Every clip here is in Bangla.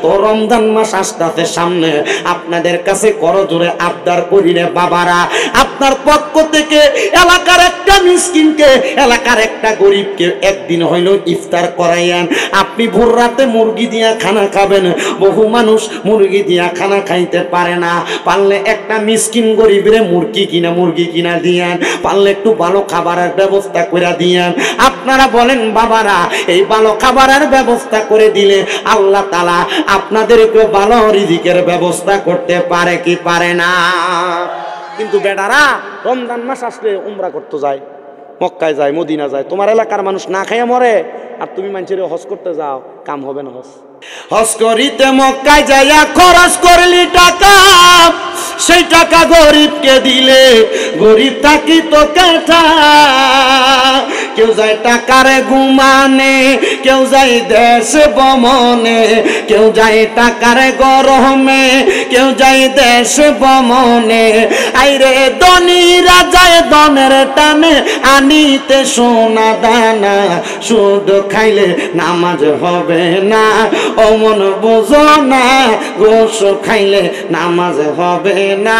তো রমজান মাস আসতে সামনে, আপনাদের কাছে করজোরে আবদার করি রে বাবারা, আপনার পক্ষ থেকে এলাকার একটা মিসকিনকে, এলাকার একটা গরিবকে একদিন হইলেও ইফতার করাইয়ান। আপনি ভোর রাতে মুরগি দিয়া খানা খাবেন, বহু মানুষ মুরগি দিয়া খানা খাইতে পারে না, পারলে একটা মিসকিন গরিবরে মুরগি কিনা দিয়ান, পারলে একটু ভালো খাবারের ব্যবস্থা করে দিয়ান। আপনারা বলেন বাবারা, এই ভালো খাবারের ব্যবস্থা করে দিলে আল্লাহ তাআলা আপনাদেরকে ভালো রিজিকের ব্যবস্থা করতে পারে কি পারে না? কিন্তু বেটারা রমজান মাস আসলে উমরা করতে যায়, মক্কায় যায়, মদিনা যায়, তোমার এলাকার মানুষ না খাইয়া মরে, আর তুমি মানুষের হজ করতে যাও, কাম হবে না। হজ করিতে মক্কায় যাইয়া খরচ করলি টাকা, সেই টাকা গরিবকে দিলে গরিব থাকি তো কেঠা। কেউ যায় টাকারে ঘুমানে, কেউ যায় দেশ ভ্রমণে, কেউ যায় টাকারে গরমে, কেউ যায় দেশ ভ্রমণে। আইরে ধনীরা যায় ধনের টানে, আনিতে সোনা দানা, সুদ খাইলে নামাজ হবে না, অমন বোঝো না, গোশ খাইলে নামাজ হবে না।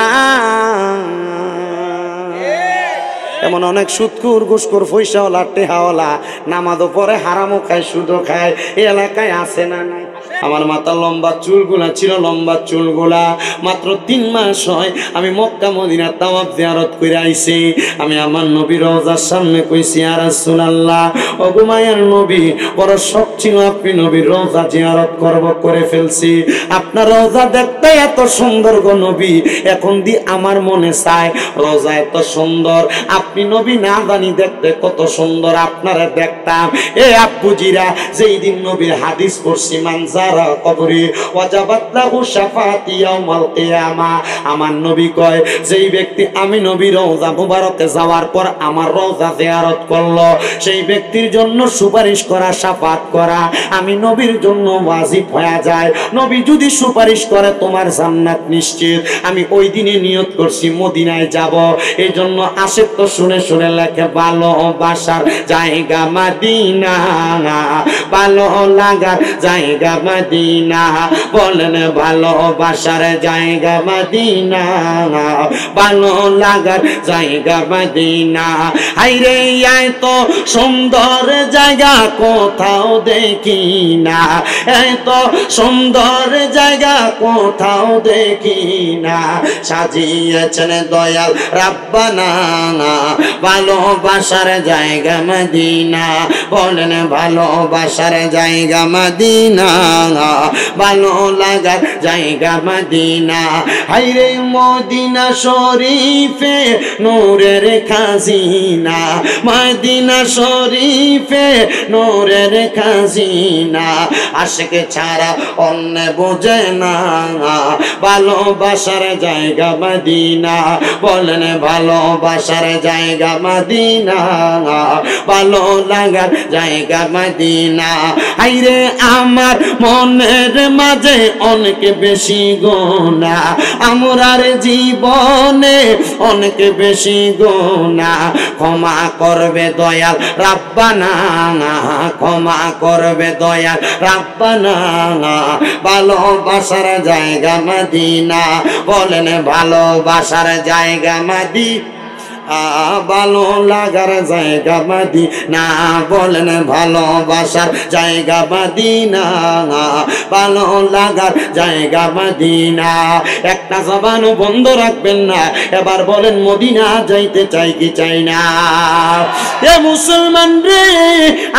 এমন অনেক সুদখোর, ঘুষখোর, পয়সাওয়ালা, টেহাওয়ালা, নামাজও পরে, হারামও খায়, সুদও খায়, এই এলাকায় আছে না নাই? আমার মাথা লম্বা চুলগুলা ছিল, লম্বা চুলগুলা মাত্র 3 মাস হয় আমি মক্কা মদিনা তাওয়াফ জিয়ারত করে আইছি। আমি আমার নবীর রওজার সামনে কইছি, ইয়া রাসূলুল্লাহ, ও গো মায়ের নবী, বড় শখ ছিল আপনি নবীর রওজা জিয়ারত করব, করে ফেলছি। আপনার রওজা দেখতে এত সুন্দর গো নবী, এখন দি আমার মনে চায় রওজা এত সুন্দর, আপনি নবী না জানি দেখতে কত সুন্দর, আপনারা দেখতাম। এ আব্বুজিরা, যেই দিন নবীর হাদিস পড়ছি, মানজারা কবরি ওয়াজাবাত লাহু শাফাআতি ইয়াউমাল কিয়ামা, আমার নবী কয়, যেই ব্যক্তি আমি নবীর রওজা মুবারকে যাওয়ার পর আমার রওজা জিয়ারত করলো, সেই ব্যক্তির জন্য সুপারিশ করা, শাফাত করা আমি নবীর জন্য ওয়াজিব হয়ে যায়। নবী যদি সুপারিশ করে তোমার জান্নাত নিশ্চিত। আমি ওই দিনে নিয়ত করছি মদিনায় যাব, এই জন্য আসে তো শুনে শুনে লেখে, ভালোবাসার জায়গা মদিনা, ভালো লাগার জায়গা মদিনা, বলেন ভালোবাসার জায়গা মদিনা, ভালো লাগার জায়গা মদিনা। হাইরে এত সুন্দর জায়গা কোথাও দেখি না, এত সুন্দর জায়গা কোথাও দেখি না, সাজিয়েছেন দয়াল রাব্বানা, ভালোবাসার জায়গা মদিনা, বলেন ভালোবাসার জায়গা মদিনা, ভালো লাগার জায়গা মদিনা। হাইরে মদিনা শরীফে নূরের খাজিনা, মদিনা শরীফে নূরের খাজিনা, আশিক ছাড়া অন্য বোঝে না, ভালোবাসার জায়গা মদিনা, বলেন ভালোবাসার জায়গা মদিনা, ভালো লাগার জায়গা মদিনা। হাইরে আমার মনের মাঝে অনেক বেশি গোনা, আমরার জীবনে অনেক বেশি গোনা, ক্ষমা করবে দয়াল রাব্বানা, ক্ষমা করবে দয়াল রাব্বানা, ভালোবাসার জায়গা মদিনা, বলেন ভালোবাসার জায়গা মদিনা, ভালো লাগার জায়গা মদিনা, বলেন ভালোবাসার জায়গা মদিনা, ভালো লাগার জায়গা মদিনা। একটা জবানও বন্ধ রাখবেন না, এবার বলেন মদিনা যাইতে চাই কি চাই না? এ মুসলমান রে,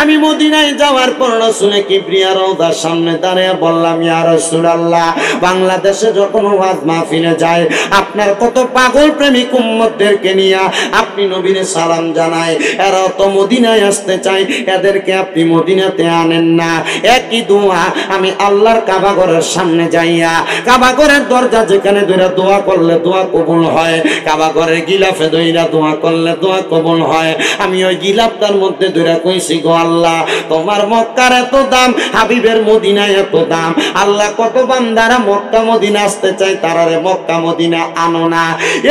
আমি মদিনায় যাওয়ার পর রাসূল কিবরিয়া রওজার সামনে দাঁড়িয়ে বললাম, ইয়া রাসূলুল্লাহ, বাংলাদেশে যখন ওয়াজ মাহফিলে যায় আপনার কত পাগল প্রেমিক উম্মতদেরকে নিয়ে আপনি নবীরে সালাম জানায়, এরা তো মদিনায় আসতে চায়, এদেরকে আপনি মদিনাতে আনেন না। একই দোয়া আমি আল্লাহর কাবা ঘরের সামনে যাইয়া, কাবা ঘরের দরজা যেখানে ধরে দোয়া করলে দোয়া কবুল হয়, কাবা ঘরের গিলাফে ধইরা দোয়া করলে দোয়া কবুল হয়, আমি ওই গিলাফটার মধ্যে ধরে কইছি, গো আল্লাহ, তোমার মক্কার এত দাম, হাবিবের মদিনায় এত দাম, আল্লাহ কত বান্দারা মক্কা মদিনা আসতে চায়, তারারে মক্কা মদিনা আনো না।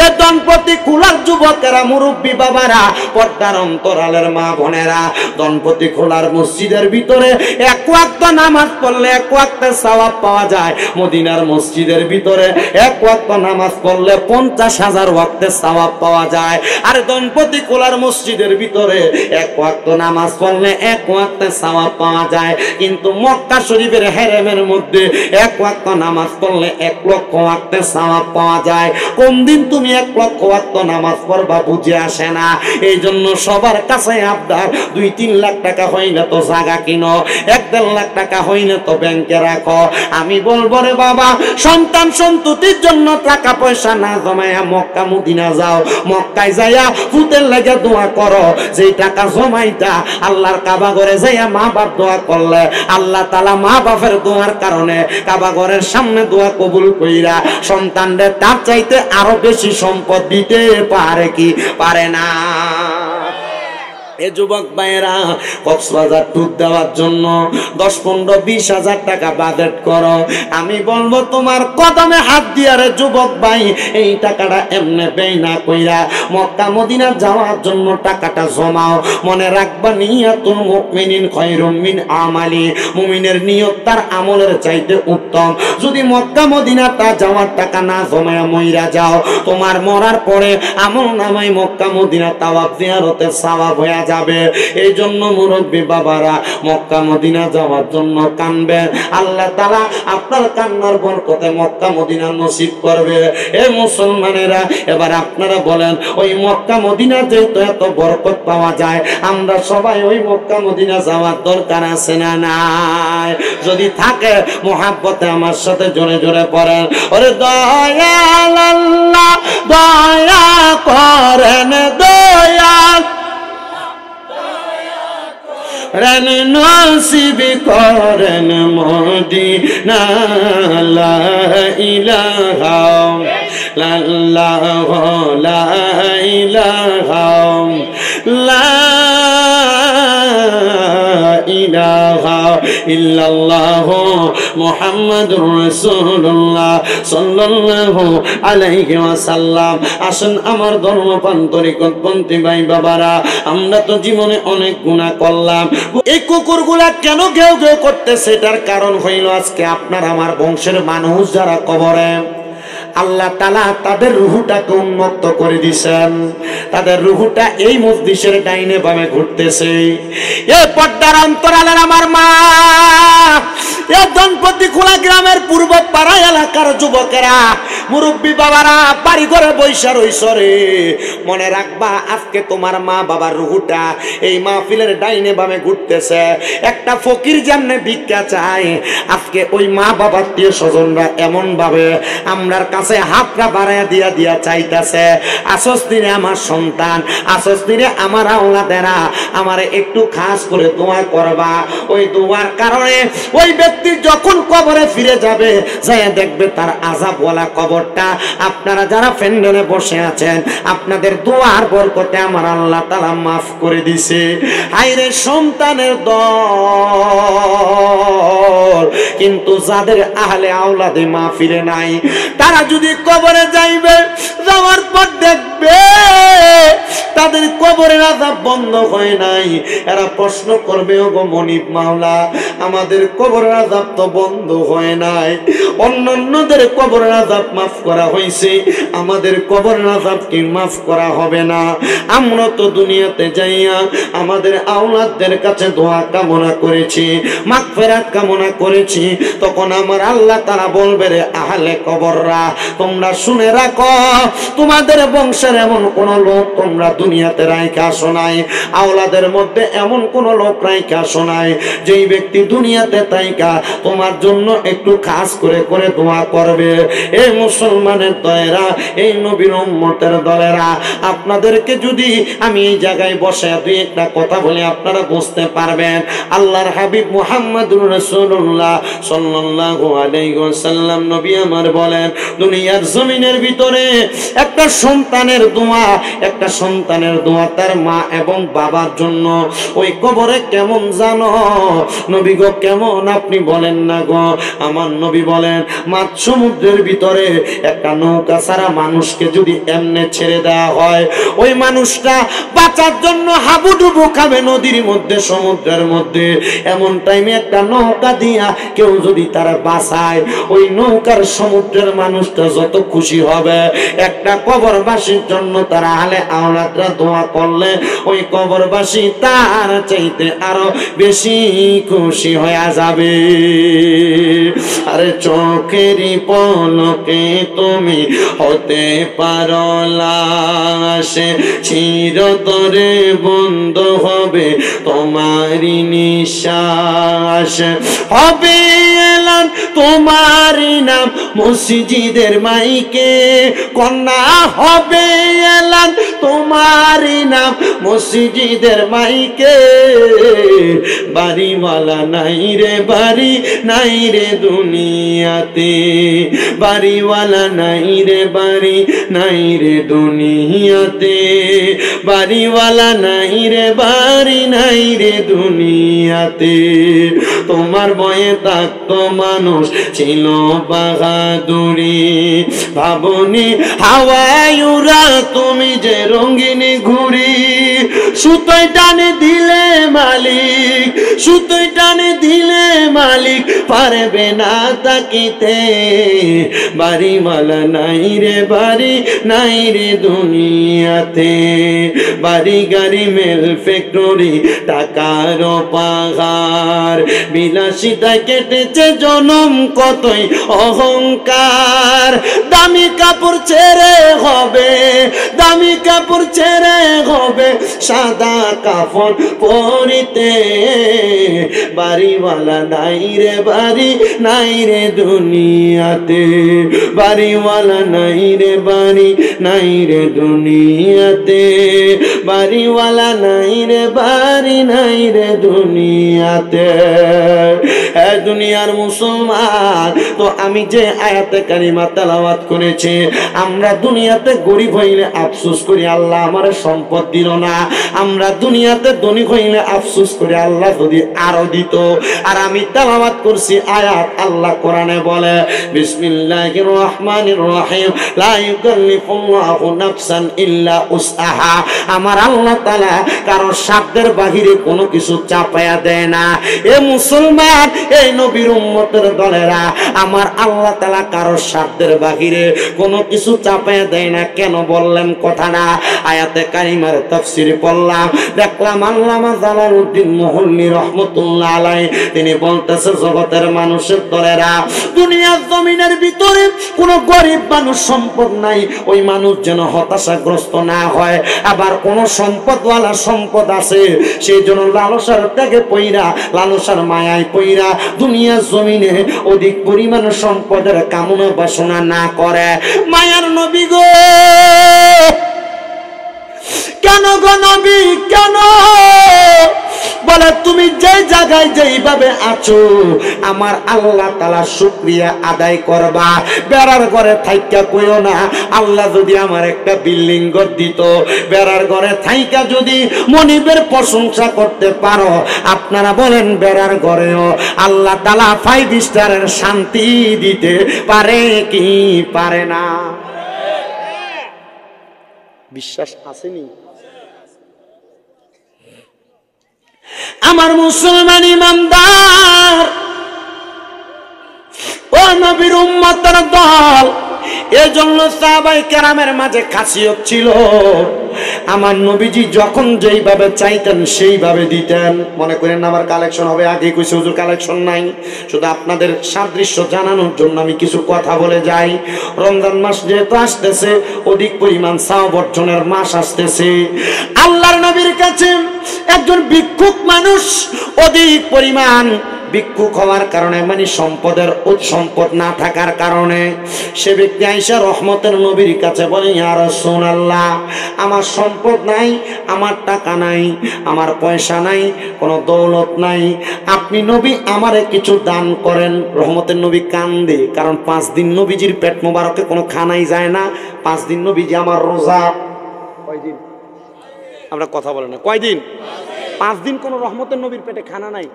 এ দম্পতি কুলার যুবকেরা মুরব্বী বাবারা, পর্দার অন্তরালের মা বোনেরা, দনপতি খোলার মসজিদের ভিতরে এক ওয়াক্ত নামাজ পড়লে এক ওয়াক্তের সওয়াব পাওয়া যায়। মদিনার মসজিদের ভিতরে এক ওয়াক্ত নামাজ পড়লে 50,000 ওয়াক্তের সওয়াব পাওয়া যায়। আর দনপতি খোলার মসজিদের ভিতরে এক ওয়াক্ত নামাজ পড়লে এক ওয়াক্তের সওয়াব পাওয়া যায়। কিন্তু মক্কা শরীফের হেরেমের মধ্যে এক ওয়াক্ত নামাজ পড়লে 1 লক্ষ ওয়াক্তের সওয়াব পাওয়া যায়। কোন দিন তুমি 1 লক্ষ ওয়াক্ত নামাজ পড়বা বুঝে আসে না। এই জন্য সবার কাছে আবদার, 2-3 লাখ টাকা হইলে তো জায়গা কিনো, 1-1.5 লাখ টাকা হইলে তো ব্যাংকে রাখো। আমি বলবো রে বাবা, সন্তান সন্ততির জন্য টাকা পয়সা না জমায়া মক্কা মদিনা যাও। মক্কায় যাইয়া ফুতের লেগে দোয়া করো। যেই টাকা জমাইতা আল্লাহর কাবা ঘরে যাইয়া মা বাপ দোয়া করলে আল্লাহ তাআলা মা বাপের দোয়ার কারণে কাবা ঘরের সামনে দোয়া কবুল কইরা সন্তানদের তার চাইতে আরো বেশি সম্পদ দিতে পারে কি পারে না? এ যুবক ভাইয়েরা, কক্সবাজার ট্যুর দেওয়ার জন্য 10-15-20,000 টাকা বাজেট করো। আমি বলবো তোমার কদমে হাত দিয়া রে যুবক ভাই, এই টাকাটা এমনি ব্যয় না কইরা মক্কা মদিনা যাওয়ার জন্য টাকাটা জমাও। মনে রাখবা, নিয়াতুল মুমিনিন খায়রুম মিন আমালি, মুমিনের নিয়ত তার আমলের চাইতে উত্তম। যদি মক্কা মদিনাটা যাওয়ার টাকা না জমায়া মইরা যাও, তোমার মরার পরে আমল নামাই মক্কা মদিনা তাওয়াফ জিয়ারতের সওয়াব হয়ে যাবে। এই জন্য মুরব্বী বাবারা মক্কা মদিনা যাওয়ার জন্য কানবেন। আল্লাহ তাআলা আপনার কান্নার বরকতে মক্কা মদিনা নসিব করবে। এই মুসলমানেরা, এবার আপনারা বলেন, ওই মক্কা মদিনা যেহেতু এত বরকত পাওয়া যায়, আমরা সবাই ওই মক্কা মদিনা যাওয়ার দরকার আছে না নাই? যদি থাকে মোহাব্বতে আমার সাথে জোরে জোরে পড়েন, ওরে দয়াল আল্লাহ দয়া করেন, দয়াল রন নসিব করেন মদিনা। লা ইলাহা ইল্লাল্লাহ, লা ইলাহা ইলাহা ইল্লাল্লাহ মুহাম্মাদুর রাসূলুল্লাহ সাল্লাল্লাহু আলাইহি ওয়াসাল্লাম। আসুন আমার ধর্মপ্রাণ তরিকতপন্থী ভাই বাবারা, আমরা তো জীবনে অনেক গুনাহ করলাম। এই কুকুরগুলা কেন ঘেউ ঘেউ করতেছে? এটার কারণ হইল আজকে আপনার আমার বংশের মানুষ যারা কবরে, আল্লাহ তাআলা তাদের রুহটাকে উন্মুক্ত করে দিয়েছেন। তাদের রুহটা এই মজলিসের ডাইনে বামে ঘুরতেছে। এই পর্দার অন্তরালের আমার মা, এই দনপতি খোলা গ্রামের পূর্ব পাড়া এলাকার যুবকেরা, মুরব্বী বাবারা, বাড়ি ঘরে বৈশা রইছ রে। মনে রাখবা, আজকে তোমার মা বাবার রুহটা এই মাহফিলের ডাইনে বামে ঘুরতেছে। একটা ফকির যেমনে ভিক্ষা চায়, আজকে ওই মা বাবার আত্মীয় স্বজনরা এমন ভাবে আমরার কাছে হাতটা বাড়াইয়া দিয়া দিয়া চাইতেছে, আসস দিনে আমার সন্তান, আসস দিনে আমার আওলাদেরা আমারে একটু খাস করে দোয়া করবা। ওই দোয়ার কারণে ওই ব্যক্তি যখন কবরে ফিরে যাবে, যায় দেখবে তার আযাবওয়ালা কবরটা আপনারা যারা ফেন্ডনে বসে আছেন, আপনাদের দোয়ার বরকতে আমার আল্লাহ তাআলা মাফ করে দিছে। আইরে সন্তানের দল, কিন্তু যাদের আহলে আওলাদে মাহফিলে নাই, তারা যদি কবরে যাইবে, যাওয়ার পর দেখবে তাদের কবরের আযাব বন্ধ হয় নাই। এরা প্রশ্ন করবে, ওগো মনিব মাওলা, আমাদের কবরের আযাব তো বন্ধ হয় নাই। অন্যদের কবরের আযাব মাফ করা হয়েছে, আমাদের কবরের আযাব কি মাফ করা হবে না? আমরা তো দুনিয়াতে যাইয়া আমাদের আওলাদদের কাছে দোয়া কামনা করেছি, মাগফিরাত কামনা করেছি, তখন আমার আল্লাহ তাআলা বলবে, রে আহলে কবররা, তোমরা শুনে রাখো, তোমাদের বংশের এমন কোন লোক তোমরা দুনিয়াতে রাইখা আসো নাই, আওলাদের মধ্যে এমন কোন লোক রাইখা আসো নাই যেই ব্যক্তি দুনিয়াতে তাইকা তোমার জন্য একটু খাস করে করে দোয়া করবে। এই মুসলমানের দলেরা, এই নবীর উম্মতের দলেরা, আপনাদেরকে যদি আমি এই জায়গায় বসে দুই একটা কথা বলি, আপনারা বুঝতে পারবেন। আল্লাহর হাবিব মুহাম্মদুর রাসূলুল্লাহ সাল্লাল্লাহু আলাইহি ওয়াসাল্লাম নবী আমার বলেন, দুনিয়ার জমিনের ভিতরে একটা সন্তানের দোয়া, একটা সন্তান সন্তানের দোয়া তার মা এবং বাবার জন্য। ওই কবরে কেমন জানো নবী গো, কেমন আপনি বলেন না গো। আমার নবী বলেন মাঝ সমুদ্রের ভিতরে একটা নৌকা ছাড়া মানুষকে যদি এমনে ছেড়ে দেওয়া হয়, ওই মানুষটা বাঁচার জন্য হাবুডুবু খাবে নদীর মধ্যে, সমুদ্রের মধ্যে। এমন টাইমে একটা নৌকা দিয়া কেউ যদি তারা বাঁচায়, ওই নৌকার সমুদ্রের মানুষটা যত খুশি হবে, একটা কবরবাসীর জন্য তারা আলে আওলাদরা দোয়া করলে ওই কবরবাসী তার চাইতে আরো বেশি খুশি হয়ে যাবে। আরে চোখেরই পলকে তুমি হতে পারো লাশ, চিরতরে বন্ধ হবে তোমারই নিঃশ্বাস। হবে এলান তোমারই নাম মসজিদের মাইকে, কন্যা হবে এলান তোমারই নাম মসজিদের মাইকে। বাড়িওয়ালা নাই রে বাড়ি নাই রে দুনিয়াতে, বাড়িওয়ালা নাই রে বাড়ি নাই রে দুনিয়াতে, বাড়িওয়ালা নাই রে বাড়ি নাই রে দুনিয়াতে। তোমার বয়ে থাকতো মানুষ ছিল বাহাদুরি, ভাবনি হাওয়ায় উড়া তুমি যে রঙিনী ঘুড়ি। সুতোয় টানে দিলে মালিক, সুতোয় টানে দিলে মালিক পারবে না তাকিতে। বাড়িওয়ালা নাই রে বাড়ি নাই রে দুনিয়াতে, বাড়ি গাড়ি মেল ফ্যাক্টরি টাকার পাহাড়। বিলাসিতা কেটেছে জনম কতই অহংকার। দামি কাপড় ছেড়ে হবে, দামি কাপড় ছেড়ে হবে সাদা কাফন পরিতে। বাড়িওয়ালা নাই রে বাড়ি নাই রে দুনিয়াতে, বাড়িওয়ালা নাই রে বাড়ি নাই রে দুনিয়াতে, বাড়িওয়ালা নাই রে বাড়ি নাই রে দুনিয়াতে। এ দুনিয়ার মুসলমান, তো আমি যে আয়াতে কারিমা তেলাওয়াত করেছি, আমরা দুনিয়াতে গরিব হইলে আফসোস করি আল্লাহ আমার সম্পদ দিল না। আমরা দুনিয়াতে ধনী হইলে আফসোস করি আল্লাহ যদি আরো দিত। আর আমি তেলাওয়াত করছি আয়াত, আল্লাহ কোরআনে বলে বিসমিল্লাহির রহমানির রহিম, লা ইউকাল্লিফুল্লাহু নাফসান ইল্লা উসআহা। আমার আল্লাহ তাআলা কারো সাধ্যের বাহিরে কোনো কিছু চাপায়া দেয় না। এ মুসলমান, এই নবীর উম্মতের দলেরা, আমার আল্লাহ তাআলা কারো সাধ্যের বাহিরে কোনো কিছু চাপায়া দেয় না। কেন বললেন কথাটা? আয়াতে কারিমার তাফসীর পড়লাম, দেখলাম আল্লামা জালালউদ্দিন মুহল্লি রাহমাতুল্লাহ আলাইহি তিনি বলতেছে জগতের মানুষের দলেরা, দুনিয়ার জমিনের ভিতরে কোনো গরিব মানুষ সম্পদ নাই, ওই মানুষ যেন হতাশাগ্রস্ত না হয়। আবার কোন সম্পদওয়ালা সম্পদ আছে, সেই জন্য লালসার ত্যাগে পইরা, লালসার মায়ায় পইরা দুনিয়ার জমিনে অধিক পরিমাণ সম্পদের কামনা বাসনা না করে। মায়ার নবী গো, কেন গো নবী কেন? বলে তুমি যে জায়গায় যেইভাবে আছো আমার আল্লাহ তাআলা শুকরিয়া আদায় করবা। বেড়ার ঘরে থাইকা কইও না আল্লাহ যদি আমার একটা বিল্ডিং ঘর দিত, বেড়ার ঘরে থাইকা যদি মনিবের প্রশংসা করতে পারো, আপনারা বলেন বেড়ার ঘরেও আল্লাহ তাআলা 5 স্টারের শান্তি দিতে পারে কি পারে না? বিশ্বাস আসেনি? আমার মুসলমান ইমানদার, ও নবীর উম্মতের দল, এজন্য সাহাবায়ে কেরামের মাঝে খাসিয়ত ছিল, আমার নবীজি যখন যেইভাবে চাইতেন সেইভাবে দিতেন। মনে করেন না আমার কালেকশন হবে, আগে কইছে হুজুর কালেকশন নাই, শুধু আপনাদের সাদৃশ্য জানানোর জন্য আমি কিছু কথা বলে যাই। রমজান মাস যেহেতু আসতেছে, অধিক পরিমাণ সাওয়াব বর্জনের মাস আসতেছে। আল্লাহর নবীর কাছে একজন ভিক্ষুক মানুষ অধিক পরিমাণ ভিক্ষুক হওয়ার কারণে, মানে সম্পদ না থাকার কারণে, সে ব্যক্তি আয়েশা রহমতের নবীর কাছে বলে, ইয়া রাসূলুল্লাহ, আমার সম্পদ নাই, আমার টাকা নাই, আমার পয়সা নাই, কোনো দৌলত নাই, আপনি নবী আমারে কিছু দান করেন। রহমতের নবী কান্দে, কারণ 5 দিন নবীজির পেট মোবারকে কোনো খানাই যায় না। 5 দিন নবীজি আমার রোজা, কয়দিন? আমরা কথা বলে না, কয়দিন? 5 দিন কোনো রহমতের নবীর পেটে খানা নাই।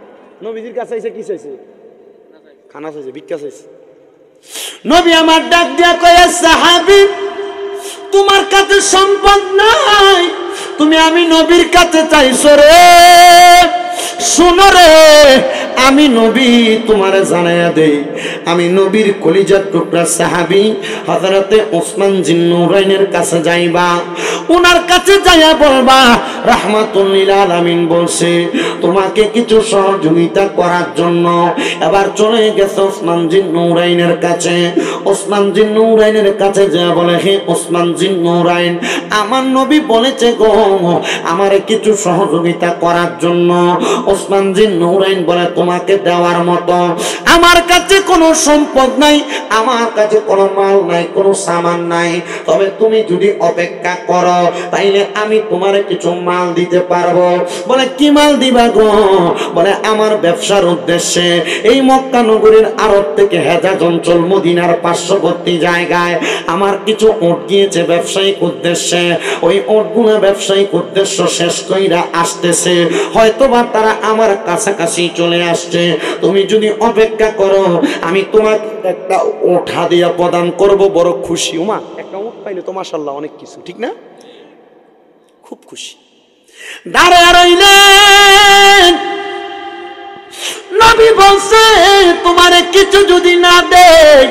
নবীজির কাছে এসে কি চাইছে? খানা চাইছে, ভিক্ষা চাইছে। নবী আমার ডাক দিয়া কয়, সাহাবী তোমার কাছে সম্পদ নাই, তুমি আমি নবীর কাছে চাইছো রে। শোনো রে, আমি নবী তোমারে জানাইয়া দেই, আমি নবীর কলিজার টুকরা সাহাবী হযরতে ওসমান জিন্নুরাইনের কাছে যাইবা, ওনার কাছে যাইয়া বলবা রাহমাতুল লিল আলামিন বলছে তোমাকে কিছু সহযোগিতা করার জন্য। এবার চলে গেছে ওসমান জিন্নুরাইনের কাছে। ওসমান জিন্নুরাইনের কাছে যা বলে, হে ওসমান জিন্নুরাইন, আমার নবী বলেছে গো আমারে কিছু সহযোগিতা করার জন্য। ওসমান জিন্নুরাইন বলে, তোমাকে দেওয়ার মতো আমার কাছে কোনো সম্পদ নাই, আমার কাছে কোনো মাল নাই, কোনো সামান নাই, তবে তুমি যদি অপেক্ষা করো তাইলে আমি তোমারে কিছু মাল দিতে পারবো। বলে কি মাল দিবা গো? বলে আমার ব্যবসার উদ্দেশ্যে এই মক্কা নগরীর আরব থেকে হেজাজ অঞ্চল মদিনার পার্শ্ববর্তী জায়গায় আমার কিছু উট গিয়েছে ব্যবসায়িক উদ্দেশ্যে। ওই উটগুলো ব্যবসায়িক উদ্দেশ্য শেষ কইরা আসতেছে, হয়তোবা তারা আমার কাছাকাছি চলে আসছে। তুমি যদি অপেক্ষা করো আমি তোমাকে একটা উট হাদিয়া প্রদান করব। বড় খুশি। উমা একটা উট পাইলে তো মাশাআল্লাহ অনেক কিছু, ঠিক না? খুব খুশি। দাঁড়ায় রইলেন। নবী বলছে তোমারে কিছু যদি না দেয়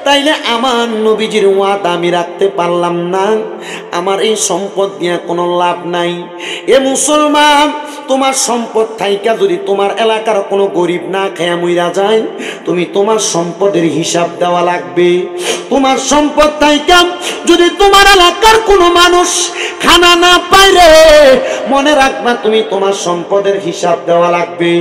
তাইলে আমার নবীজির ওয়াদা আমি রাখতে পারলাম না, আমার এই সম্পদ দিয়ে কোনো লাভ নাই। এ মুসলমান, তোমার সম্পদ থাইকা যদি তোমার এলাকার কোনো গরিব না খেয়া মইরা যায়, তুমি তোমার সম্পদের হিসাব দেওয়া লাগবে। তোমার সম্পদ থাইকা যদি তোমার এলাকার কোনো মানুষ খানা না পাইরে, মনে রাখবা তুমি তোমার সম্পদের হিসাব দেওয়া লাগবে।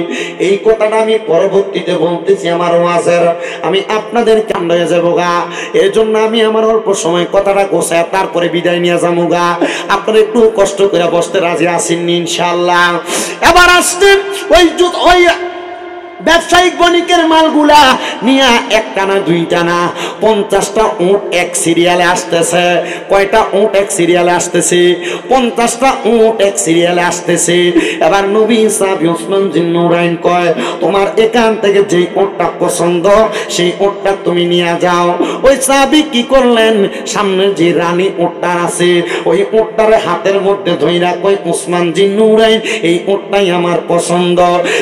এই কথাটা আমি পরবর্তীতে বলতেছি আমার ওয়াজের, আমি আপনাদের কান্ডায় যাব গা। এর জন্য আমি আমার অল্প সময় কথাটা গোছায় তারপরে বিদায় নিয়ে যাবো গা। আপনারা একটু কষ্ট করে বসতে রাজি আছেন ইনশাআল্লাহ? এবার আসতেন ওই ব্যবসায়িক বণিকের মালগুলা নিয়ে একটা না দুইটা না 50টা উট এক সিরিয়ালে আসতেছে। কয়টা উট এক সিরিয়ালে আসতেছে? 50টা উট এক সিরিয়ালে আসতেছে। এবার নবী সাহাবী ওসমান জিন্নুরাইন কয়, তোমার এখান থেকে যে উটটা পছন্দ সেই উটটা তুমি নিয়ে যাও। ওই সাহাবী কি করলেন, সামনে যে রানী উটটা আছে ওই উটটার হাতের মধ্যে ধইরা কয়, ওসমান জিন্নুরাইন এই উটটাই আমার পছন্দ।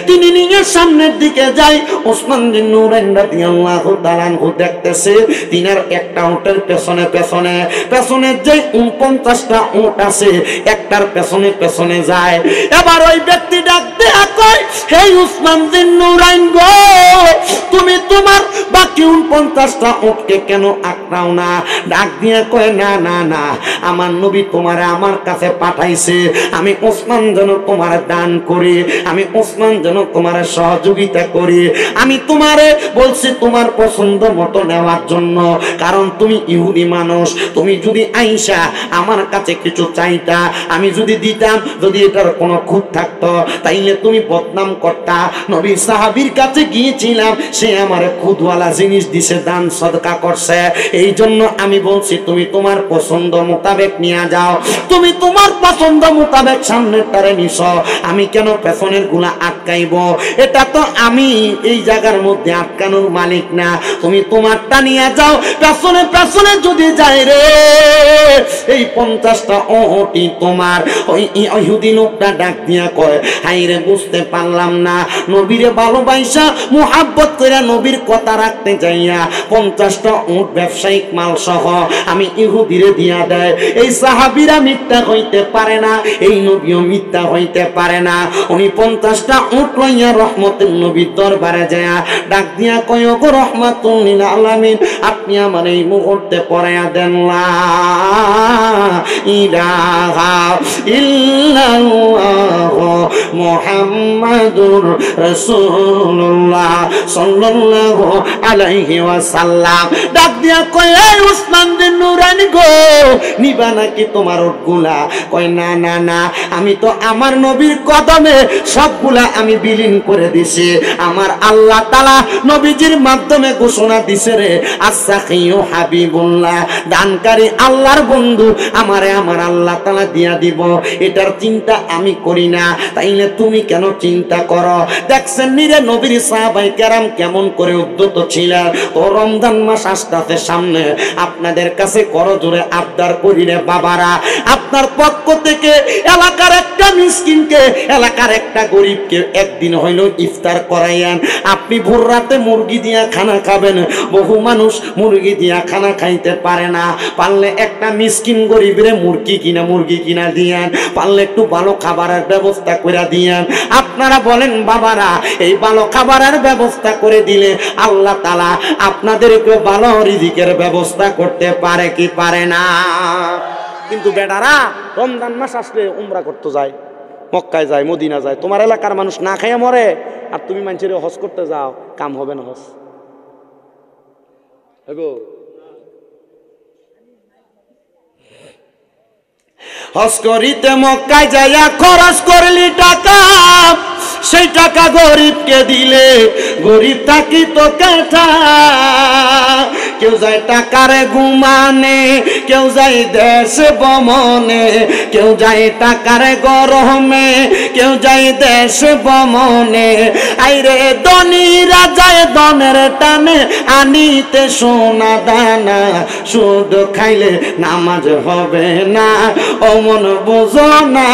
তিনি নিয়ে সামনের দিকে যাই। ওসমান জিন্নুরাইন রাদিয়াল্লাহু তাআলা আনহু দেখতেছে তিনার একটা উটের পেছনে পেছনে পেছনের যে 49টা উট আছে একটার পেছনে পেছনে যায়। এবার ওই ব্যক্তি ডাক দেয়া কয়, হে ওসমান জিন্নুরাইন গো, তুমি তোমার বাকি 49টা উটকে কেন আকড়াও না? ডাক দিয়ে কয়, না না না, আমার নবী তোমারে আমার কাছে পাঠাইছে, আমি ওসমান যেন তোমার দান করি, আমি ওসমান যেন তোমার সহযোগিতা করি। আমি তোমারে বলছি তোমার পছন্দ মতো নেওয়ার জন্য, কারণ তুমি ইহুদি মানুষ। তুমি যদি আইসা আমার কাছে কিছু চাইতা, আমি যদি দিতাম, যদি এটার কোনো খুঁত থাকতো তাইলে তুমি বদনাম করতা। নবী সাহাবীর কাছে গিয়েছিলাম, সে আমারে খুদওয়ালা জিনিস দিছে, দান সদকা করছে। এই জন্য আমি বলছি তুমি তোমার পছন্দ মোতাবেক নিয়ে যাও। তুমি তোমার পছন্দ মোতাবেক সামনের তারে নিছ, আমি কেন পেছনের গুলা আটকাইব? এটা তো আমি এই জায়গার মধ্যে আটকানোর মালিক না। তুমি তোমারটা নিয়ে যাও। পেছনে পেছনে যদি যাই রে, এই 50টা ওটি তোমার। ওই ইহুদি লোকটা ডাক দিয়া কয়, হাই রে, বুঝতে পারলাম না, নবীরে ভালোবাসা মুহাব্বত কইরা নবীর কথা রাখতে যাইয়া 50টা উট ব্যবসায়িক মাল সহ আমি ইহুদিরে দিয়া দেয়। এই সাহাবীরা মিথ্যা হইতে পারে না, এই নবীও মিথ্যা হইতে পারে না। উনি 50টা উট লইয়া রহমতের নবীর দরবারে যায়, ডাক দিয়া কয়, গো রহমাতুল লিল আলামিন, আপনি আমার এই মুহূর্তে পড়ায়া দেন লা ইলাহা ইল্লাল্লাহু মুহাম্মাদুর রাসূলুল্লাহ সাল্লাল্লাহু আলাইহি ওয়াসাল্লাম। ডাক দিয়া কয়, এই উসমান বিন নুরানি গো, নিবা নাকি তোমার ওটগুলা? কয় না না না, আমি তো আমার নবীর কদমে সবগুলা আমি বিলীন করে দিছি। আমার আল্লাহ তাআলা নবীজির মাধ্যমে ঘোষণা দিছে রে, আস-সাখিয়ু হাবিবুল্লাহ, দানকারী আল্লাহর বন্ধু আমারে আমার আল্লাহ তাআলা দিয়া দিব। এটার চিন্তা আমি করি না, তাইলে তুমি কেন চিন্তা করো? দেখছেন নিরে নবীর সাহাবায়ে কেরাম কেমন করে উদ্যত ছিলেন। ও রমজান মাস আসতেছে সামনে, আপনাদের কাছে করজোরে আবদার করি রে বাবারা, আপনার পক্ষ থেকে এলাকার একটা মিসকিনকে, এলাকার একটা গরিবকে একদিন হইল ইফতার করাইয়ান। আপনি ভোর রাতে মুরগি দিয়া খানা খাবেন, বহু মানুষ মুরগি দিয়া খানা খাইতে পারে না, পারলে একটা মিসকিন গরিবরে মুরগি কিনা দিয়ান, পারলে একটু ভালো খাবারের ব্যবস্থা করে দিয়ান। আপনারা বলেন বাবারা, এই ভালো খাবারের ব্যবস্থা করে দিলে আল্লাহ তাআলা আপনাদেরকে ভালো রিজিকের ব্যবস্থা করতে পারে কি পারে না? কিন্তু বেটারা রমজান মাস আসলে উমরা করতে যায়, মক্কায় যায়, মদিনা যায়, তোমার এলাকার মানুষ না খাইয়া মরে, আর তুমি মানুষের হজ করতে যাও, কাম হবে না হজ। হজ করিতে মক্কায় যাইয়া খরচ করলি টাকা, সেই টাকা গরিবকে দিলে গরিব থাকি তো কেঠা। কেউ যায় টাকারে ঘুমানে, কেউ যায় দেশে ভ্রমণে, কেউ যায় টাকারে গরমে, কেউ যায় দেশে ভ্রমণে। আইরে ধনীরা যায় ধনের টানে, আনিতে সোনা দানা, শুধু খাইলে নামাজ হবে না, অমন বোঝো না,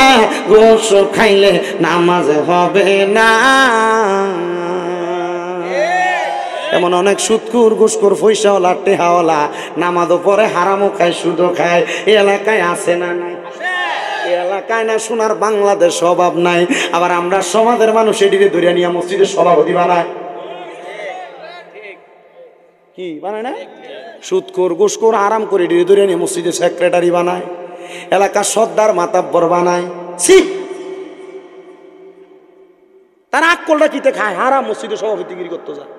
গোশ খাইলে নামাজ হবে না। এমন অনেক সুদকুর ঘুষখোর পয়সাওয়ালা টেহাওয়ালা নামাজও পরে হারামও খায়, সুদও খায়, এই এলাকায় আছে না নাই? এই এলাকায় না সোনার বাংলাদেশ অভাব নাই। আবার আমরা সমাজের মানুষ এটিকে ধরিয়া নিয়ে মসজিদের সভাপতি বানায়, কি বানায় না? সুদকুর ঘুষখোর আরাম করে এটিকে ধরিয়া নিয়ে মসজিদের সেক্রেটারি বানায়, এলাকার সর্দার মাতাব্বর বানায়। ছি, তার আকলটা কিতে খায়? হারাম মসজিদে সভাপতিগিরি করতে যায়,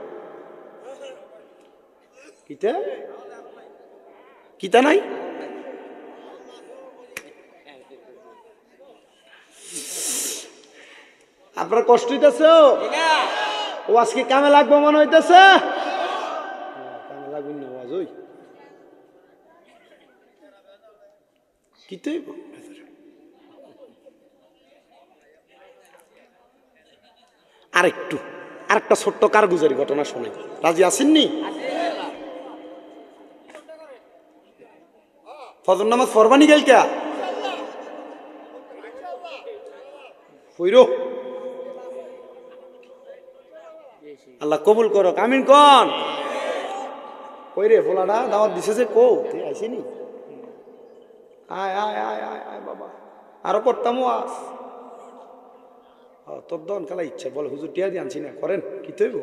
কিতা কিতা নাই? আপনার কষ্ট হইতেছে? ও আজকে কামে লাগবো মনে হইতেছে? কামে লাগবে না আওয়াজ, ওই কিতে আরেকটা ছোট্ট কারগুজারি ঘটনা শোনাই, রাজি আসেননি? ফজর নামাজ পড়বানি গেল কে? আল্লাহ কবুল করো, আমিন কোন? কই রে ফোলাটা দাওয়াত দিছে যে, কো তুই আইসিনি? আয় আয় আয় আয় আয় বাবা, আরো পড়তাম ওয়াজ। তোর দন খেলা ইচ্ছা, বলে হুজুর টিয়া দিয়ে আনছি না, করেন কি তৈব?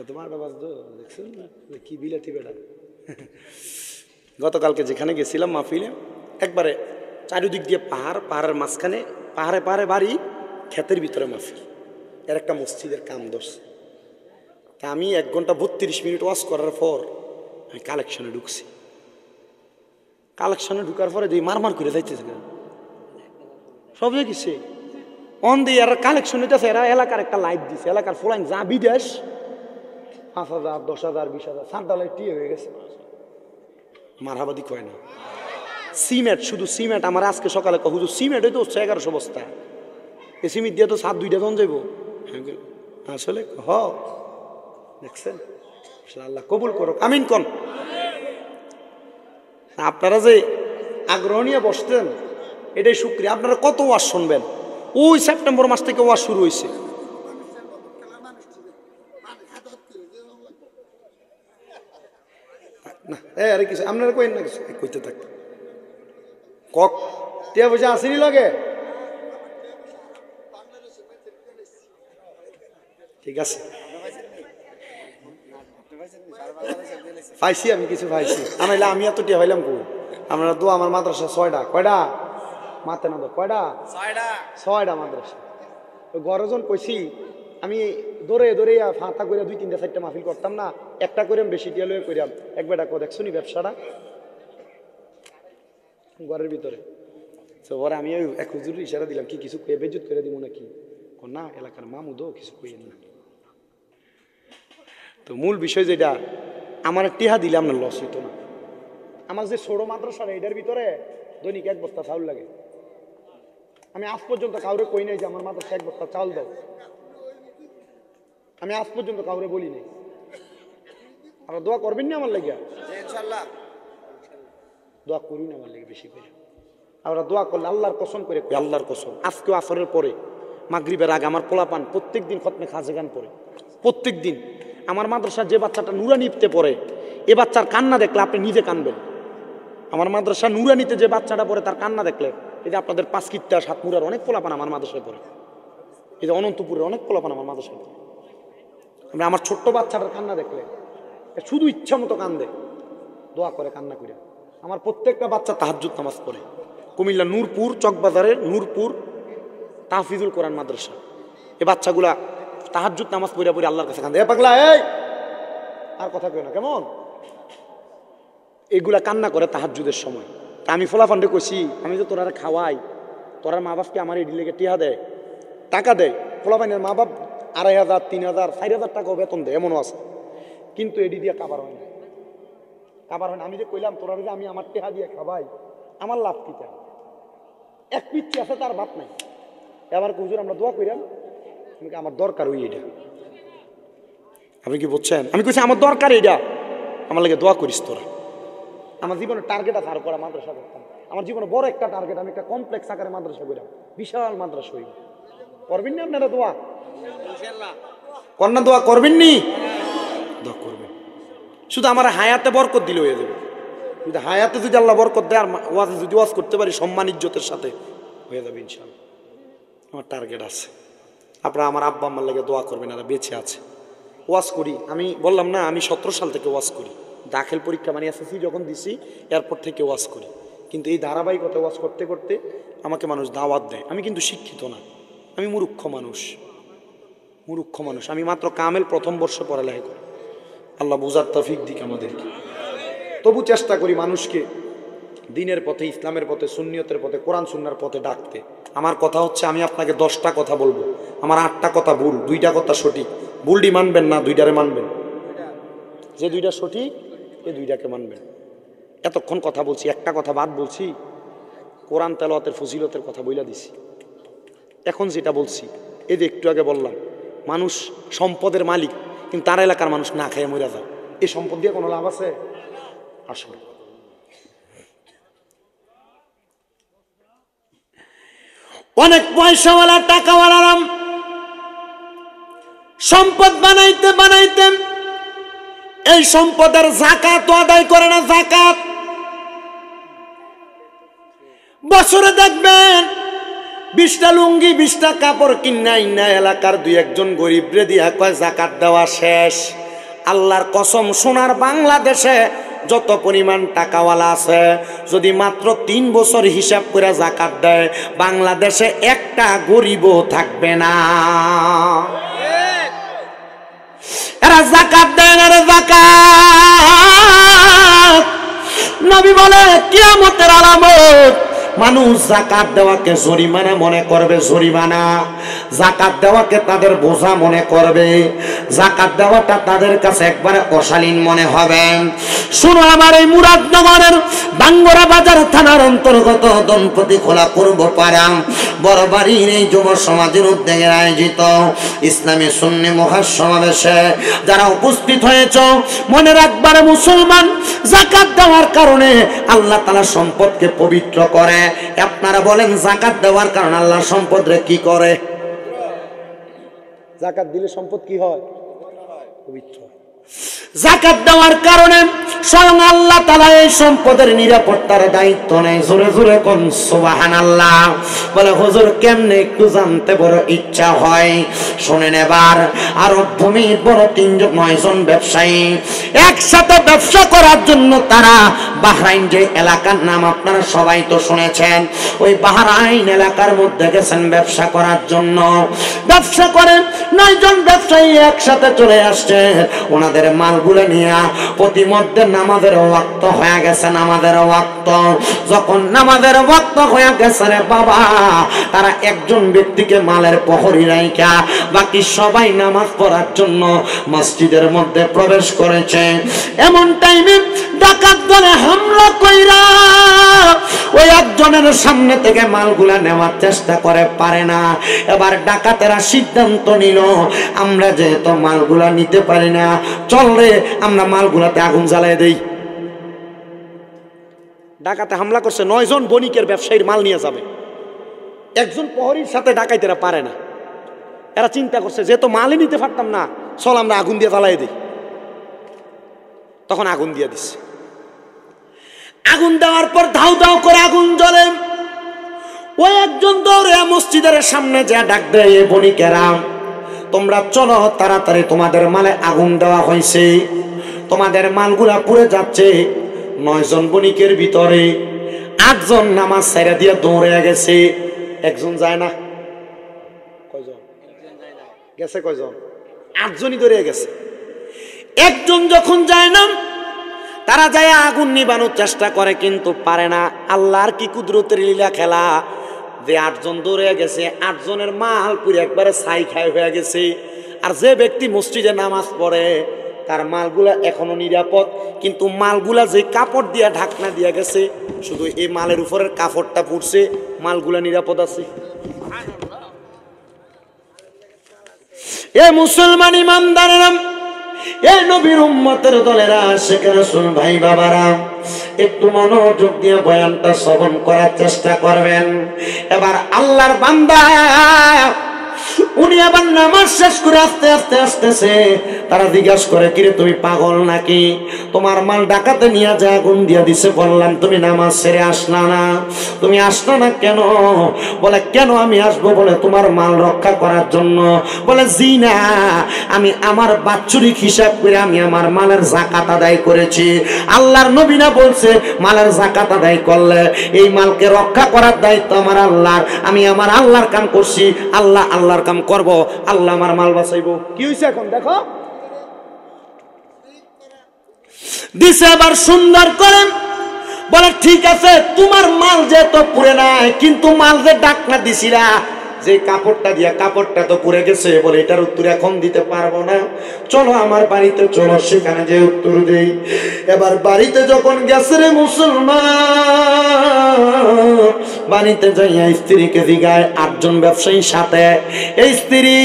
তোমার বাবা দেখছেন কি বিলাতি বেড়া। গতকালকে যেখানে গেছিলাম মাহফিলে, একবারে চারিদিক দিয়ে পাহাড়, পাহাড়ের মাঝখানে, পাহাড়ে পাহাড়ে বাড়ি, ক্ষেতের ভিতরে মাহফিল, এর একটা মসজিদের কাম ধরছে। তা আমি 1 ঘন্টা 32 মিনিট ওয়াজ করার পর আমি কালেকশনে ঢুকছি। কালেকশনে ঢুকার পরে যে মারমার করে যাইতেছে সব দেখছে অন দিয়ে, আর কালেকশন হইতেছে, এরা এলাকার একটা লাইট দিছে, এলাকার ফোলাইন যা বিদেশ 5,000 10,000 20,000 সান্তালাই টিয়ে হয়ে গেছে। মারহাবাদি কয় না। সিমেন্ট, শুধু সিমেন্ট আমার আজকে সকালে হুজুর সিমেন্ট হইতে হচ্ছে 1100 বস্তা, এই সিমেন্ট দিয়ে তো 7-2টা জন যাইব। আসলে দেখছেন, আল্লাহ কবুল করো, আমিন কোন? আপনারা যে আগ্রহ নিয়ে বসতেন, এটাই শুকরিয়া। আপনারা কত ওয়াজ শুনবেন? ওই সেপ্টেম্বর মাস থেকে ওয়াজ শুরু হয়েছে। না আরে কিছু আপনারা কইেন না, কিছু কইতে থাক। কক টিয়া পয়সা আসেনি লাগে, ঠিক আছে পাইছি, আমি কিছু পাইছি, আনাইলে আমি এত টিয়া পাইলাম কই? আমরা দোয়া আমার মাদ্রাসা 6টা, কয়টা মাতে না, কয়টা 6টা মাদ্রাসা। ওই গরজন কইছি আমি দৌড়ে দৌড়ে ফাঁতা করে 2-3-4টা মাহফিল করতাম না, একটা করে বেশি দিয়ে লয়ে কইরাম। এক বেটা কো দেখছো নি ব্যবসাটা ঘরের ভিতরে। তো পরে আমি ওই এক হুজুর ইশারা দিলাম, কি কিছু কয়ে বেজুত করে দিব নাকি? না, এলাকার মামুদো কিছু কইেন না। তো মূল বিষয় যেটা, আমার টিহা দিলাম না, লস হইতো না। আমার যে ছোট মাদ্রাসা এটার ভিতরে দৈনিক 1 বস্তা চাউল লাগে। আমি আজ পর্যন্ত কাউরে কই নাই যে আমার মাদ্রাসা 1 বস্তা চাউল দাও, আমি আজ পর্যন্ত কাউরে বলি নাই। আপনারা দোয়া করবেন না আমার লাগিয়া? ইনশাআল্লাহ দোয়া করি না আমার লাগে বেশি করে। আমরা দোয়া করলে আল্লাহর কসম করে, আল্লাহর কসম, আজকেও আসরের পরে মাগরিবের আগে আমার পোলাপান প্রত্যেক দিন খতমে খাজে গান পড়ে। প্রত্যেক দিন আমার মাদ্রাসার যে বাচ্চাটা নুরানিতে পড়ে, এ বাচ্চার কান্না দেখলে আপনি নিজে কানবেন। আমার মাদ্রাসা নুরানিতে যে বাচ্চাটা পড়ে তার কান্না দেখলে, এই যে আপনাদের 5 কিত্তা 7 মুরার অনেক পোলাপান আমার মাদ্রাসায় পড়ে, এই যে অনন্তপুরের অনেক পোলাপান আমার মাদ্রাসায় পড়ে। আমরা আমার ছোট্ট বাচ্চাটার কান্না দেখলে শুধু ইচ্ছা মতো কান্দে, দোয়া করে কান্না করে। আমার প্রত্যেকটা বাচ্চা তাহাজ্জুদ নামাজ পড়ে। কুমিল্লা নূরপুর চকবাজারের নূরপুর তাহফিজুল কোরআন মাদ্রাসা, এই বাচ্চাগুলা তাহাজ্জুদ নামাজ পড়ে পড়ে আল্লাহর কাছে কান্দে। এ পাগলা, এই আর কথা কই না কেমন? এগুলা কান্না করে তাহাজ্জুদের সময়। তা আমি ফোলাফান্ডে কইছি, আমি তো তোরা খাওয়াই, তোরার মা বাপকে আমার এডি লেগে টিহা দেয়, টাকা দেয়। ফোলাফান্ডের মা বাপ 2,500, 3,000, 4,000 টাকাও বেতন দেয়, এমনও আছে। কিন্তু এডি দিয়ে কাবার হয় না, কাবার হয় না। আমি যে কইলাম তোরা যে আমি আমার টেহা দিয়ে খাবাই, আমার লাভ কি? এক পিচ্ছি আছে তার বাপ নাই। এবার হুজুর আমরা দোয়া কইরাম, আমার দরকার ওই এটা। আপনি কি বুঝছেন? আমি কইছি আমার দরকার এটা, আমার লাগে দোয়া করিস তোরা। আমার জীবনের টার্গেট আছে আর পরে মাদ্রাসা করতাম। আমার জীবনে বড় একটা টার্গেট, আমি একটা কমপ্লেক্স আকারে মাদ্রাসা কইরাম, বিশাল মাদ্রাসা হইব। করবেন না আপনারা দোয়া? ইনশাআল্লাহ কন্যা দোয়া করবেন নি? দোয়া করবেন। শুধু আমার হায়াতে বরকত দিলে হয়ে যাবে। যদি হায়াতে যদি আল্লাহ বরকত দেয় আর ওয়াজ যদি ওয়াজ করতে পারি সম্মান ইজ্জতের সাথে, হয়ে যাবে ইনশাআল্লাহ। আমার টার্গেট আছে। আপনারা আমার আব্বা আম্মার লাগে দোয়া করবেন, এরা বেঁচে আছে। ওয়াজ করি, আমি বললাম না আমি 17 সাল থেকে ওয়াজ করি। দাখিল পরীক্ষা মানে এসএসসি যখন দিছি এরপর থেকে ওয়াজ করি। কিন্তু এই ধারাবাহিকতা ওয়াজ করতে করতে আমাকে মানুষ দাওয়াত দেয়। আমি কিন্তু শিক্ষিত না, আমি মূর্খ মানুষ, মূর্খ মানুষ। আমি মাত্র কামেল প্রথম বর্ষে পড়ালেখা করি। আল্লাহ বুঝার তৌফিক দিক আমাদেরকে। তবু চেষ্টা করি মানুষকে দিনের পথে, ইসলামের পথে, সুন্নিয়তের পথে, কোরআন সুন্নাহর পথে ডাকতে। আমার কথা হচ্ছে, আমি আপনাকে 10টা কথা বলবো, আমার 8টা কথা ভুল, 2টা কথা সঠিক। ভুলটি মানবেন না, 2টারে মানবেন। যে 2টা সঠিক এই 2টাকে মানবেন। এতক্ষণ কথা বলছি, একটা কথা বাদ বলছি, কোরআন তেলাওয়াতের ফজিলতের কথা বইলা দিছি। এখন যেটা বলছি, এই যে একটু আগে বললাম, মানুষ সম্পদের মালিক, কিন্তু তার এলাকার মানুষ না খেয়ে মরে যায়। এই সম্পদ দিয়ে কোনো লাভ আছে? আসলে অনেক পয়সাওয়ালা টাকাওয়ালা সম্পদ বানাইতে বানাইতে এই সম্পদের যাকাত আদায় করে না। যাকাত বছরে দেখবেন 20টা লুঙ্গি 20টা কাপড় কিনা ইন্না এলাকার 2-1 গরিব রে দিয়া কয় যাকাত দেওয়া শেষ। আল্লাহর কসম, সোনার বাংলাদেশে যত পরিমাণ টাকাওয়ালা আছে, যদি মাত্র 3 বছর হিসাব করে যাকাত দেয়, বাংলাদেশে একটা গরিবও থাকবে না। এরা যাকাত দেয় না রে, যাকাত। নবী বলে কিয়ামতের আলামত, মানুষ যাকাত দেওয়াকে জরিমানা মনে করবে, জরিমানা। যাকাত দেওয়াকে তাদের বোঝা মনে করবে, যাকাত দেওয়াটা তাদের কাছে একবারে অশালীন মনে হবে। শুনো, আমার এই মুরাদনগরের বাঙ্গরা বাজার থানার অন্তর্গত দনপতি খোলা পূর্ব পাড়া বড় বাড়ির এই যুব সমাজের উদ্যোগে আয়োজিত ইসলামী সুন্নি মহাসমাবেশে যারা উপস্থিত হয়েছ, মনে রাখবার মুসলমান, যাকাত দেওয়ার কারণে আল্লাহ তাআলা সম্পদকে পবিত্র করে। আপনারা বলেন, যাকাত দেওয়ার কারণে আল্লাহ সম্পদরে কি করে? যাকাত দিলে সম্পদ কি হয়? পবিত্র। যাকাত দেওয়ার কারণে স্বয়ং আল্লাহ তাআলা এই সম্পদের নিরাপত্তার দায়িত্ব নেয়। জোরে জোরে কোন সুবহানাল্লাহ। বলে হুজুর কেমনে একটু জানতে বড় ইচ্ছা হয়। শুনেন এবার, আরব ভূমির বড় 9 জন ব্যবসায়ী একসাথে ব্যবসা করার জন্য তারা বাহরাইন যে এলাকার নাম আপনারা সবাই তো শুনেছেন, ওই বাহরাইন এলাকার মধ্যে গেছেন ব্যবসা করার জন্য। ব্যবসা করেন 9 জন ব্যবসায়ী একসাথে চলে আসছে ওনাদের মালগুলো নিয়ে। প্রতিমধ্যে নামাজের ওয়াক্ত হয়ে গেছে, নামাজের ওয়াক্ত। যখন নামাজের ওয়াক্ত হয়ে গেছে রে বাবা, তারা একজন ব্যক্তিকে মালের প্রহরী রাইখা বাকি সবাই নামাজ পড়ার জন্য মসজিদের মধ্যে প্রবেশ করেছে। এমন টাইমে ডাকাত দলে হামলা কইরা ওই একজনের সামনে থেকে মালগুলা নেওয়ার চেষ্টা করে, পারে না। এবার ডাকাতেরা সিদ্ধান্ত নিল, আমরা যেহেতু মালগুলা নিতে পারি না, চল রে আমরা মালগুলাতে আগুন জ্বালাই দেই। ডাকাতে হামলা করছে, 9 জন বণিকের ব্যবসায়ীর মাল নিয়ে যাবে। একজন প্রহরীর সাথে ডাকাইতেরা পারে না। এরা চিন্তা করছে যেহেতু মালই নিতে পারতাম না, চল আমরা আগুন দিয়ে জ্বালাই দিই। তখন আগুন দিয়ে দিচ্ছে। আগুন দেওয়ার পর ধাউ ধাউ করে আগুন জ্বলে। ওই একজন দৌড়ে মসজিদের সামনে যা ডাক দেয়, বণিকেরা তোমরা চলো তাড়াতাড়ি, তোমাদের মালে আগুন দেওয়া হয়েছে, তোমাদের মালগুলা পুড়ে যাচ্ছে। 9 জন বণিকের ভিতরে 8 জন নামাজ ছাইরা দিয়ে দৌড়ে গেছে। একজন যায় না। কয়জন গেছে? কয়জন? 8 জনই দৌড়ে গেছে। একজন যখন যায় না, তারা যায় আগুন নিবানোর চেষ্টা করে কিন্তু পারে না। আল্লাহর কি কুদরতের লীলা খেলা যে 8 জন দৌড়ে গেছে, 8 জনের মাল পুরো একবারে ছাই খাই হয়ে গেছে। আর যে ব্যক্তি মসজিদে নামাজ পড়ে তার মালগুলা এখনো নিরাপদ, কিন্তু মালগুলা যে কাপড় দিয়া ঢাকনা দিয়া গেছে, শুধু এই মালের উপরের কাপড়টা পুড়ছে, মালগুলা নিরাপদ আছে। এ মুসলমান ইমানদারেরা, এ নবীর উম্মতের দলেরা, শেখ রাসূল ভাই বাবারা, একটু মনোযোগ দিয়ে বয়ানটা শ্রবণ করার চেষ্টা করবেন। এবার আল্লাহর বান্দা উনি আবার নামাজ শেষ করে আস্তে আস্তে আসতেছে। তারা জিজ্ঞাসা করে, কিরে তুমি পাগল নাকি? তোমার মাল ডাকাতে নিয়ে যা আগুন দিয়া দিছে, বললাম তুমি নামাজ ছেড়ে আসলা না, তুমি আসলা না কেন? বলে কেন আমি আসবো? বলে তোমার মাল রক্ষা করার জন্য। বলে জি না, আমি আমার বাৎসরিক হিসাব করে আমি আমার মালের যাকাত আদায় করেছি। আল্লাহর নবী না বলছে মালের যাকাত আদায় করলে এই মালকে রক্ষা করার দায়িত্ব আমার আল্লাহর। আমি আমার আল্লাহর কাম করছি, আল্লাহ আল্লাহর কাম করব, আল্লাহ আমার মাল বাঁচাইবো। কি হয়েছে এখন দেখো? দিছে আবার সুন্দর করে। বলে ঠিক আছে, তোমার মাল যে তো পুড়ে নাই, কিন্তু মাল যে ডাকনা দিছিলা, যে কাপড়টা দিয়া কাপড়টা তো পুড়ে গেছে। বলে এটার উত্তর এখন দিতে পারবো না, চলো আমার বাড়িতে চলো, সেখানে যে উত্তর দেই। এবার বাড়িতে যখন গেছে রে মুসলমান, বাড়িতে যাইয়া স্ত্রীকে জিগায়, 8 জন ব্যবসায়ী সাথে, এই স্ত্রী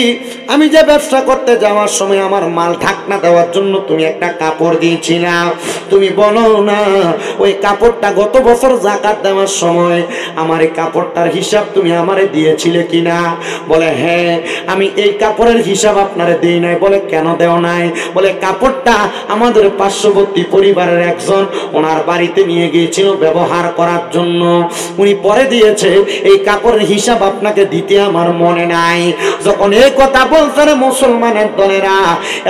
আমি যে ব্যবসা করতে যাওয়ার সময় আমার মাল ঢাকনা দেওয়ার জন্য তুমি একটা কাপড় দিয়েছিলা, তুমি বলো না ওই কাপড়টা গত বছর যাকাত দেওয়ার সময় আমার এই কাপড়টার হিসাব তুমি আমারে দিয়েছিলে কিনা? বলে হ্যাঁ, আমি এই কাপড়ের হিসাব আপনারে দেই নাই। বলে কেন দেও নাই? বলে কাপড়টা আমাদের পার্শ্ববর্তী পরিবারের একজন ওনার বাড়িতে নিয়ে গিয়েছিল ব্যবহার করার জন্য, উনি পরে দিয়েছে, এই কাপড়ের হিসাব আপনাকে দিতে আমার মনে নাই। যখন এই কথা বলছে রে মুসলমানের দলেরা,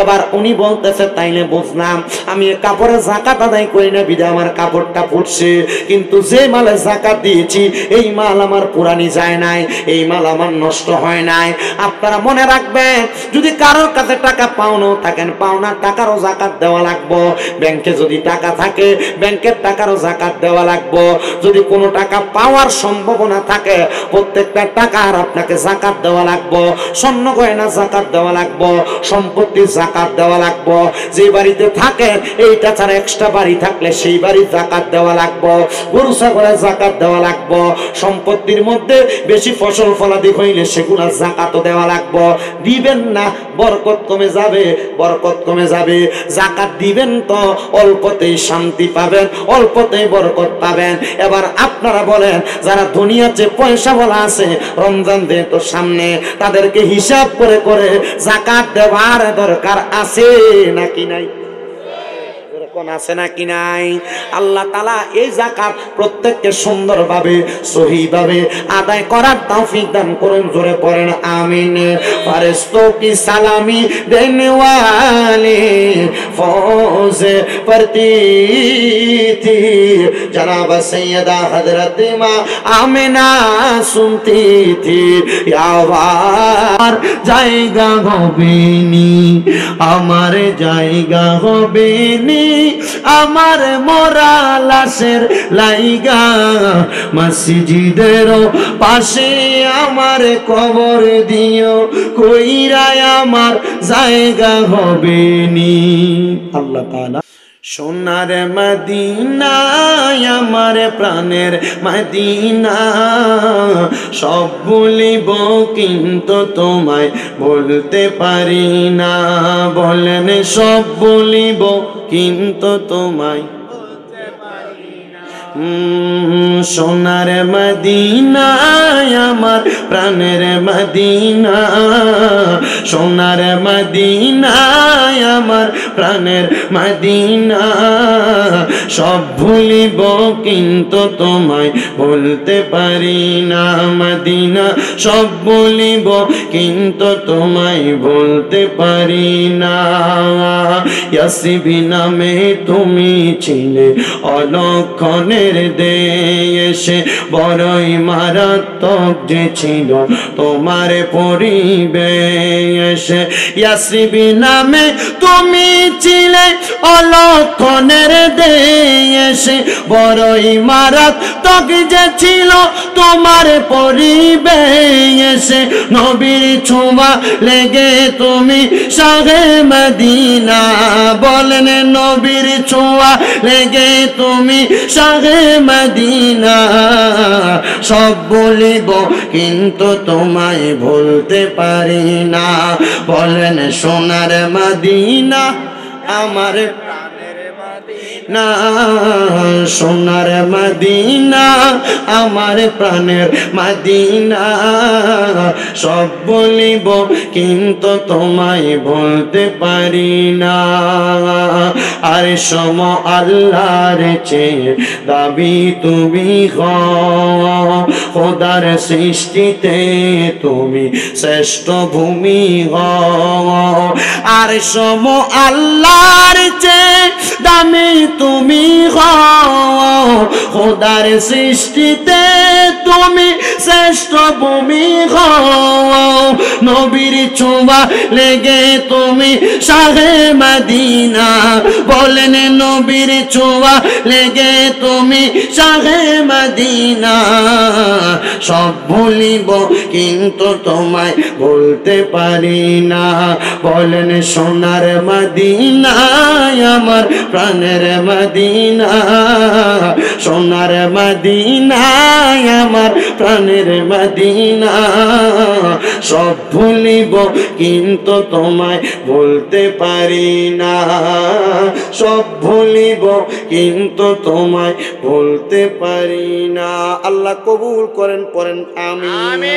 এবার উনি বলতেছে তাইলে বুঝলাম আমি এই কাপড়ের যাকাত আদায় করি না বিধে আমার কাপড়টা ফুটছে, কিন্তু যে মালে যাকাত দিয়েছি এই মাল আমার পুরানি যায় নাই, এই মাল আমার নষ্ট হয় নাই। আপনারা মনে রাখবেন, যদি কারোর কাছে টাকা পাওনা থাকেন, পাওনা টাকারও যাকাত দেওয়া লাগবে। ব্যাংকে যদি টাকা থাকে ব্যাংকের টাকারও যাকাত দেওয়া লাগবে। যদি কোনো টাকা পাওয়ার সম্ভাবনা থাকে প্রত্যেকটা টাকার আপনাকে যাকাত দেওয়া লাগবে। স্বর্ণ গয়না যাকাত দেওয়া লাগবে, সম্পত্তির যাকাত দেওয়া লাগবে। যে বাড়িতে থাকেন এইটা ছাড়া এক্সট্রা বাড়ি থাকলে সেই বাড়ির যাকাত দেওয়া লাগবে, গরু ছাগলের যাকাত দেওয়া লাগবে। সম্পত্তির মধ্যে বেশি ফসল ফলাদি হইলে সেগুলা যাকাতও দেওয়া লাগবে। দিবেন না বরকত কমে যাবে, বরকত কমে যাবে। যাকাত দিবেন তো অল্পতেই শান্তি পাবেন, অল্পতেই বরকত পাবেন। এবার আপনারা বলেন, যারা দুনিয়াতে পয়সা বলা আছে, রমজান দিয়ে তো সামনে, তাদেরকে হিসাব করে করে যাকাত দেওয়ার দরকার আছে নাকি নাই? কোন আছে নাকি নাই? আল্লাহ তাআলা এই যাকাত প্রত্যেককে সুন্দরভাবে সহিভাবে আদায় করার তৌফিক দান করুন। জোরে পড়েন আমিন। ফেরেশতোं की सलामी देने वाले फौज पड़ती थी, जनाब सैयदा हजरत माँ आमिना सुनती थी, यार जाएगा होबेनी আমার জায়গা হবেনি, আমার মরা লাশের লাইগা মসজিদের পাশে আমার কবর দিও, কইরাই আমার জায়গা হবেনি। আল্লাহ তাআলা সোনার মদিনা আমার প্রাণের মদিনা, সব বলিব কিন্তু তোমায় বলতে পারি না। বলেন সব বলিব কিন্তু তোমায় সোনার মদিনা আমার প্রাণের মদিনা, সোনার মদিনা আমার প্রাণের মদিনা, সব ভুলিব কিন্তু তোমায় বলতে পারি না। মদিনা সব বলিব কিন্তু তোমায় বলতে পারি না। ইয়াসিবি নামে তুমি ছিলে অলক্ষণে দেশে, বড়ই মারাত্মক যে ছিল তোমার পরিবেশ। ইয়াসরিবি নামে তুমি ছিলে অলক্ষণের দেশে, বড়ই মারাত্মক যে ছিল তোমার পরিবেশ। নবীর ছোঁয়া লেগে তুমি শাহে মদিনা, বলেন নবীর ছোঁয়া লেগে তুমি শাহে মদিনা, সব বলিব কিন্তু তোমায় বলতে পারি না। বলেন সোনার মদিনা আমার না, সোনার মদিনা আমার প্রাণের মদিনা, সব বলিব কিন্তু তোমায় বলতে পারি না। আর সম আল্লাহর চেয়ে দাবি তুমি হও, খোদার সৃষ্টিতে তুমি শ্রেষ্ঠ ভূমি হও। আর সম আল্লাহর চেয়ে দামি তুমি হও, খোদার সৃষ্টিতে তুমি শ্রেষ্ঠ ভূমি হও। নবীর ছোঁয়া লেগে তুমি শাহে মদিনা, বলেন নবীর ছোঁয়া লেগে তুমি শাহে মদিনা, সব ভুলিব কিন্তু তোমায় বলতে পারি না। বলেন সোনার মদিনা আমার প্রাণের মদিনা, সোনার মদিনা আমার প্রাণের মদিনা, সব ভুলিব কিন্তু তোমায় বলতে পারি না। সব ভুলিব কিন্তু তোমায় বলতে পারি না। আল্লাহ কবুল করেন, পড়েন আমিন।